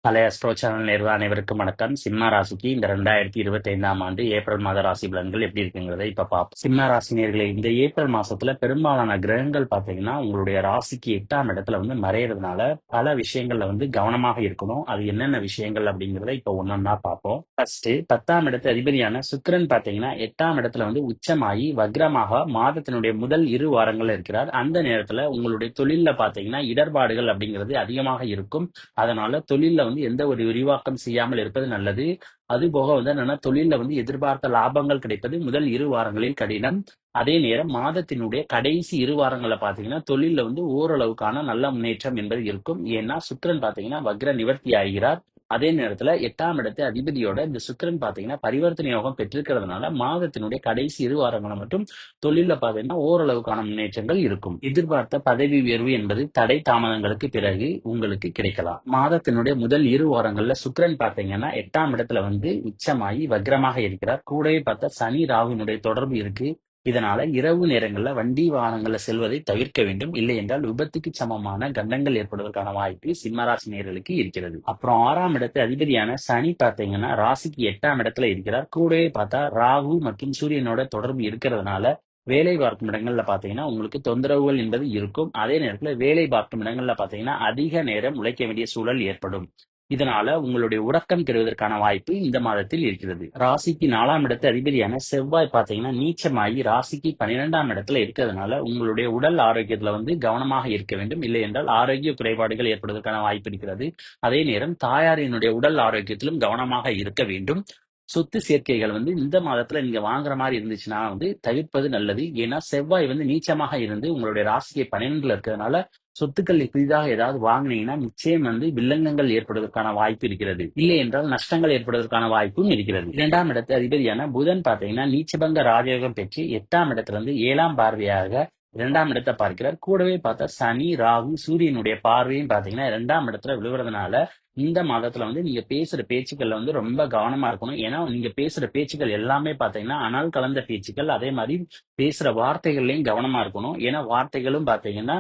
பழைய astro channel நேயர்கள் அனைவருக்கும் வணக்கம். சிம்ம ராசிக்கு இந்த 2025ஆம் ஆண்டு ஏப்ரல் மாத ராசி பலன்கள் எப்படி இருக்குங்கிறத இப்ப பார்ப்போம். சிம்ம ராசி நேயர்களே, இந்த ஏப்ரல் மாசத்துல பெரும்பாலான கிரகங்கள் பாத்தீங்கன்னா உங்களுடைய ராசிக்கு 8ஆம் இடத்துல மறையறதுனால பல விஷயங்கள்ல கவனமாக இருக்கணும். அது என்னென்ன விஷயங்கள் அப்படிங்கிறத இப்ப ஒன்னொன்னா பார்ப்போம். ஃபர்ஸ்ட் 10ஆம் இடத்து அதிபதியான சுக்கிரன் பாத்தீங்கன்னா 8ஆம் இடத்துல உச்சமாகி வக்ரமாக மாதத்தினுடைய முதல் 2 வாரங்கள்ல இருக்கிறார். அந்த நேரத்துல உங்களுடைய தொழில்ல பாத்தீங்கன்னா இடர்பாடுகள் அப்படிங்கிறது அதிகமாக இருக்கும். அதனால தொழில்ல எந்த ஒரு விரிவாக்கம் செய்யாமல் இருப்பது நல்லது. அது போக என்னன்னா தொழில்ல எதிர்பார்த்த லாபங்கள் கிடைப்பது முதல் 2 வாரங்களில் கடினம். அதே நேரம் மாதத்தினுடைய கடைசி 2 வாரங்கள்ல பாத்தீங்கன்னா தொழில்ல ஓரளவுக்கான நல்ல முன்னேற்றம் என்பது இருக்கும். ஏன்னா சுக்கிரன் பாத்தீங்கன்னா வக்ர நிவர்த்தி ஆகிறார். அதே நேரத்துல 8ஆம் இடத்து அதிபதியோட இந்த சுக்கிரன் பாத்தீங்கன்னா பரிவர்த்தனை யோகம் பெற்றிருக்கிறதுனால மாதத்தினுடைய கடைசி 2 வாரங்களை மட்டும் தொழில்ல பாத்தீங்கன்னா ஓரளவுக்கான முன்னேற்றங்கள் இருக்கும். எதிர்பார்த்த பதவி உயர்வு என்பது தடை தாமதங்களுக்கு பிறகு உங்களுக்கு கிடைக்கலாம். மாதத்தினுடைய முதல் 2 வாரங்கள்ல சுக்கிரன் பாத்தீங்கன்னா 8ஆம் இடத்துல உச்சமாகி வக்ரமாக இருக்கிறார். கூடவே பார்த்தா சனி ராகுனுடைய தொடர்பு இருக்கு. இதனால இரவு நேரங்கள்ல வண்டி வாகனங்கள்ல செல்வதை தவிர்க்க வேண்டும். இல்லை என்றால் விபத்துக்கு சமமான கண்டங்கள் ஏற்படுவதற்கான வாய்ப்பு சிம்மராசி நேயர்களுக்கு இருக்கிறது. அப்புறம் 6ஆம் இடத்து அதிபதியான சனி பாத்தீங்கன்னா ராசிக்கு 8ஆம் இடத்துல இருக்கிறார். கூடவே பார்த்தா ராகு மற்றும் சூரியனோட தொடர்பு இருக்கிறதுனால வேலை பார்க்கும் இடங்கள்ல பாத்தீங்கன்னா உங்களுக்கு தொந்தரவுகள் என்பது இருக்கும். அதே நேரத்துல வேலை பார்க்கும் இடங்கள்ல பாத்தீங்கன்னா அதிக நேரம் உழைக்க வேண்டிய சூழல் ஏற்படும். இதனால உங்களுடைய உறக்கம் கெடுவதற்கான வாய்ப்பு இந்த மாதத்தில் இருக்கிறது. ராசிக்கு 4ஆம் இடத்து அதிபதியான செவ்வாய் பாத்தீங்கன்னா நீச்சமாகி ராசிக்கு 12ஆம் இடத்துல இருக்கிறதுனால உங்களுடைய உடல் ஆரோக்கியத்துல கவனமாக இருக்க வேண்டும். இல்லை என்றால் ஆரோக்கிய குறைபாடுகள் ஏற்படுவதற்கான வாய்ப்பு இருக்கிறது. அதே நேரம் தாயாரினுடைய உடல் ஆரோக்கியத்திலும் கவனமாக இருக்க வேண்டும். சொத்து சேர்க்கைகள் இந்த மாதத்துல நீங்க வாங்குற மாதிரி இருந்துச்சுன்னா தவிர்ப்பது நல்லது. ஏன்னா செவ்வாய் நீச்சமாக இருந்து உங்களுடைய ராசியை 12ல இருக்கிறதுனால சொத்துக்கள் புதிதாக ஏதாவது வாங்கினீங்கன்னா நிச்சயம் வில்லங்கங்கள் ஏற்படுவதற்கான வாய்ப்பு இருக்கிறது. இல்லை என்றால் நஷ்டங்கள் ஏற்படுவதற்கான வாய்ப்பும் இருக்கிறது. 2ஆம் இடத்து அதிபதியான புதன் பாத்தீங்கன்னா நீச்சபங்க ராஜயோகம் பெற்று 8ஆம் இடத்துல 7ஆம் பார்வையாக 2ஆம் இடத்தை பார்க்கிறார். கூடவே பார்த்தா சனி ராகு சூரியனுடைய பார்வையும் பாத்தீங்கன்னா 2ஆம் இடத்துல விழுவுறதுனால இந்த மாதத்துல நீங்க பேசுற பேச்சுக்கள்ல ரொம்ப கவனமா இருக்கணும். ஏன்னா நீங்க பேசுற பேச்சுக்கள் எல்லாமே பாத்தீங்கன்னா அனல் கலந்த பேச்சுக்கள். அதே மாதிரி பேசுற வார்த்தைகள்லயும் கவனமா இருக்கணும். ஏன்னா வார்த்தைகளும் பாத்தீங்கன்னா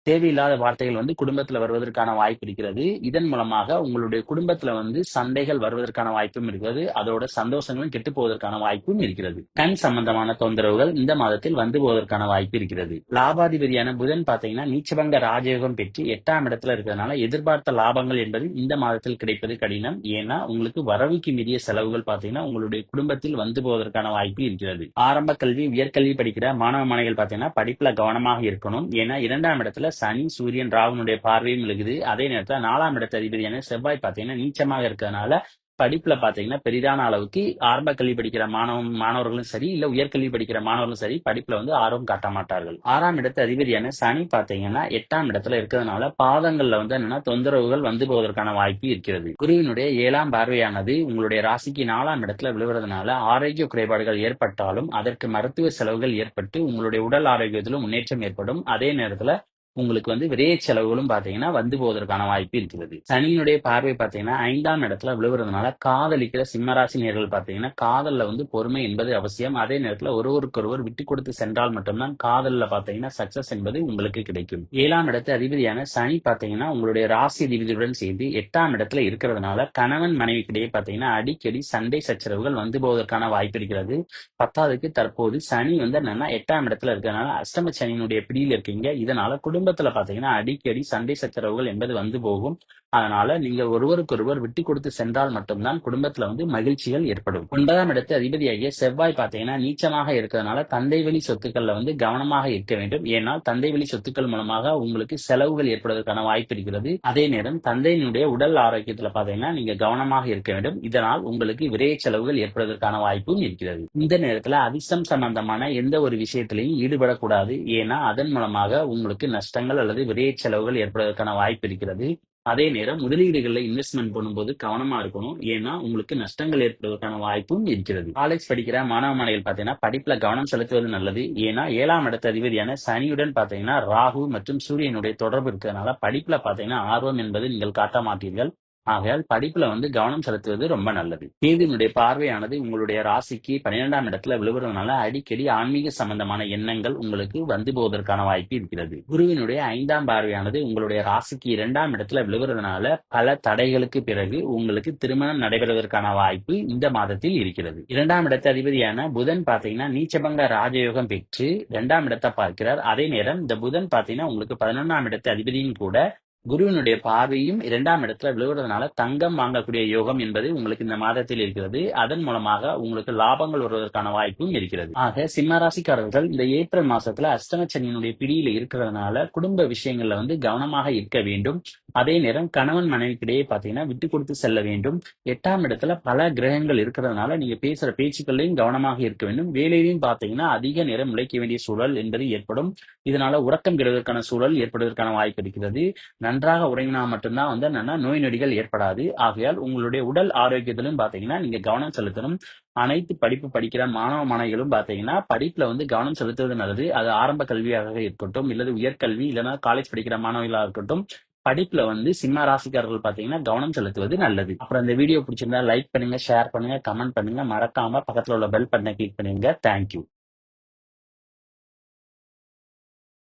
தேவையில்லாத வார்த்தைகள் குடும்பத்துல வருவதற்கான வாய்ப்பு இருக்கிறது. இதன் மூலமாக உங்களுடைய குடும்பத்துல சண்டைகள் வருவதற்கான வாய்ப்பும் இருக்கிறது. அதோட சந்தோஷங்களும் கெட்டு போவதற்கான வாய்ப்பும் இருக்கிறது. கண் சம்பந்தமான தொந்தரவுகள் இந்த மாதத்தில் போவதற்கான வாய்ப்பு இருக்கிறது. லாபாதிபதியான புதன் பாத்தீங்கன்னா நீச்சபங்க ராஜயோகம் பெற்று 8ஆம் இடத்துல இருக்கிறதுனால எதிர்பார்த்த லாபங்கள் என்பது இந்த மாதத்தில் கிடைப்பது கடினம். ஏன்னா உங்களுக்கு வரவுக்கு மீறிய செலவுகள் பாத்தீங்கன்னா உங்களுடைய குடும்பத்தில் போவதற்கான வாய்ப்பு இருக்கிறது. ஆரம்ப கல்வி உயர்கல்வி படிக்கிற மாணவ மாணவிகள் பாத்தீங்கன்னா படிப்புல கவனமாக இருக்கணும். ஏன்னா 2ஆம் இடத்துல சனி சூரியன் ராகுனுடைய பார்வையும் இருக்குது. அதே நேரத்துல 4ஆம் இடத்து அதிபதியான செவ்வாய் பாத்தீங்கன்னா நீச்சமாக இருக்கிறதுனால படிப்புல பாத்தீங்கன்னா பெரிதான அளவுக்கு ஆரம்ப கல்வி படிக்கிற மாணவர்களும் சரி, இல்ல உயர்கல்வி படிக்கிற மாணவர்களும் சரி படிப்புல ஆர்வம் காட்ட மாட்டார்கள். 6ஆம் இடத்து அதிபதியான சனி பாத்தீங்கன்னா 8ஆம் இடத்துல இருக்கிறதுனால பாதங்கள்ல என்னன்னா தொந்தரவுகள் போவதற்கான வாய்ப்பு இருக்கிறது. குருவினுடைய 7ஆம் பார்வையானது உங்களுடைய ராசிக்கு 4ஆம் இடத்துல விழுவதனால ஆரோக்கிய குறைபாடுகள் ஏற்பட்டாலும் அதற்கு மருத்துவ செலவுகள் ஏற்பட்டு உங்களுடைய உடல் ஆரோக்கியத்திலும் முன்னேற்றம் ஏற்படும். அதே நேரத்துல உங்களுக்கு விரைய செலவுகளும் பாத்தீங்கன்னா போவதற்கான வாய்ப்பு இருக்கிறது. சனியினுடைய பார்வை பாத்தீங்கன்னா 5ஆம் இடத்துல விழுவுறதுனால காதலிக்கிற சிம்மராசி நேர்கள் பாத்தீங்கன்னா காதல்ல பொறுமை என்பது அவசியம். அதே நேரத்துல ஒருவருக்கொருவர் விட்டு கொடுத்து சென்றால் மட்டும்தான் காதல்ல பாத்தீங்கன்னா சக்சஸ் என்பது உங்களுக்கு கிடைக்கும். 7ஆம் இடத்து அதிபதியான சனி பாத்தீங்கன்னா உங்களுடைய ராசி அதிபதியுடன் சேர்ந்து 8ஆம் இடத்துல இருக்கிறதுனால கணவன் மனைவிக்கிடையே பாத்தீங்கன்னா அடிக்கடி சண்டை சச்சரவுகள் போவதற்கான வாய்ப்பு இருக்கிறது. 10வதுக்கு தற்போது சனி என்னன்னா 8ஆம் இடத்துல இருக்கிறதுனால அஷ்டம சனியினுடைய பிடியில் இருக்கீங்க. இதனால குடும்பத்துல பாத்தீங்கன்னா அடிக்கடி சண்டை சச்சரவுகள் என்பது போகும். அதனால நீங்க ஒருவருக்கொருவர் விட்டு கொடுத்து சென்றால் மட்டும்தான் குடும்பத்துல மகிழ்ச்சிகள் ஏற்படும். 9ஆம் இடத்து அதிபதியாகிய செவ்வாய் பாத்தீங்கன்னா நீச்சமாக இருக்கிறதுனால தந்தை வழி சொத்துக்கள்ல கவனமாக இருக்க வேண்டும். ஏன்னா தந்தை வழி சொத்துக்கள் மூலமாக உங்களுக்கு செலவுகள் ஏற்படுவதற்கான வாய்ப்பு இருக்கிறது. அதே நேரம் தந்தையினுடைய உடல் ஆரோக்கியத்துல பாத்தீங்கன்னா நீங்க கவனமாக இருக்க வேண்டும். இதனால் உங்களுக்கு விரைய செலவுகள் ஏற்படுவதற்கான வாய்ப்பும் இருக்கிறது. இந்த நேரத்துல அதிர்ஷ்டம் சம்பந்தமான எந்த ஒரு விஷயத்திலையும் ஈடுபடக்கூடாது. ஏன்னா அதன் மூலமாக உங்களுக்கு நஷ்டங்கள் அல்லது விரைய செலவுகள் ஏற்படுவதற்கான வாய்ப்பு இருக்கிறது. அதே நேரம் முதலீடுகள்ல இன்வெஸ்ட்மெண்ட் பண்ணும்போது கவனமா இருக்கணும். ஏன்னா உங்களுக்கு நஷ்டங்கள் ஏற்படுவதற்கான வாய்ப்பும் இருக்கிறது. காலேஜ் படிக்கிற மாணவ மாணவிகள் பாத்தீங்கன்னா படிப்புல கவனம் செலுத்துவது நல்லது. ஏன்னா 7ஆம் இடத்து அதிபதியான சனியுடன் பாத்தீங்கன்னா ராகு மற்றும் சூரியனுடைய தொடர்பு இருக்கிறதுனால படிப்புல பாத்தீங்கன்னா ஆர்வம் என்பது நீங்கள் காட்ட மாட்டீர்கள். ஆகையால் படிப்புல கவனம் செலுத்துவது ரொம்ப நல்லது. கேதுவினுடைய பார்வையானது உங்களுடைய ராசிக்கு 12ஆம் இடத்துல விழுவதனால அடிக்கடி ஆன்மீக சம்பந்தமான எண்ணங்கள் உங்களுக்கு வந்து போவதற்கான வாய்ப்பு இருக்கிறது. குருவினுடைய 5ஆம் பார்வையானது உங்களுடைய ராசிக்கு 2ஆம் இடத்துல விழுவதனால பல தடைகளுக்கு பிறகு உங்களுக்கு திருமணம் நடைபெறுவதற்கான வாய்ப்பு இந்த மாதத்தில் இருக்கிறது. 2ஆம் இடத்து அதிபதியான புதன் பாத்தீங்கன்னா நீச்சபங்க ராஜயோகம் பெற்று 2ஆம் இடத்தை பார்க்கிறார். அதே நேரம் இந்த புதன் பாத்தீங்கன்னா உங்களுக்கு 11ஆம் இடத்து அதிபதியும் கூட. குருவினுடைய பார்வையும் 2ஆம் இடத்துல விழுவதனால தங்கம் வாங்கக்கூடிய யோகம் என்பது உங்களுக்கு இந்த மாதத்தில் இருக்கிறது. அதன் மூலமாக உங்களுக்கு லாபங்கள் வருவதற்கான வாய்ப்பும் இருக்கிறது. ஆக சிம்ம ராசிக்காரர்கள் இந்த ஏப்ரல் மாசத்துல அஷ்டம சனியினுடைய பிடியில இருக்கிறதுனால குடும்ப விஷயங்கள்ல கவனமாக இருக்க வேண்டும். அதே நேரம் கணவன் மனைவிக்கிடையே பாத்தீங்கன்னா விட்டு கொடுத்து செல்ல வேண்டும். 8ஆம் இடத்துல பல கிரகங்கள் இருக்கிறதுனால நீங்க பேசுற பேச்சுக்கள்லையும் கவனமாக இருக்க வேண்டும். வேலையிலையும் பாத்தீங்கன்னா அதிக நேரம் உழைக்க வேண்டிய சூழல் என்பது ஏற்படும். இதனால உறக்கம் கெடுவதற்கான சூழல் ஏற்படுவதற்கான வாய்ப்பு இருக்கிறது. நன்றாக உறங்கினா மட்டும்தான் என்னன்னா நோய் நொடிகள் ஏற்படாது. ஆகையால் உங்களுடைய உடல் ஆரோக்கியத்திலும் பாத்தீங்கன்னா நீங்க கவனம் செலுத்தணும். அனைத்து படிப்பு படிக்கிற மாணவ மாணவிகளும் பாத்தீங்கன்னா படிப்புல கவனம் செலுத்துவது நல்லது. அது ஆரம்ப கல்வியாக இருக்கட்டும், இல்லது உயர்கல்வி, இல்லைன்னா காலேஜ் படிக்கிற மாணவிகளா இருக்கட்டும், படிப்புல சிம்ம ராசிக்காரர்கள் பாத்தீங்கன்னா கவனம் செலுத்துவது நல்லது. அப்புறம் இந்த வீடியோ பிடிச்சிருந்தா லைக் பண்ணுங்க, ஷேர் பண்ணுங்க, கமெண்ட் பண்ணுங்க. மறக்காம பக்கத்துல உள்ள பெல் பட்டனை கிளிக் பண்ணுங்க. தேங்க்யூ.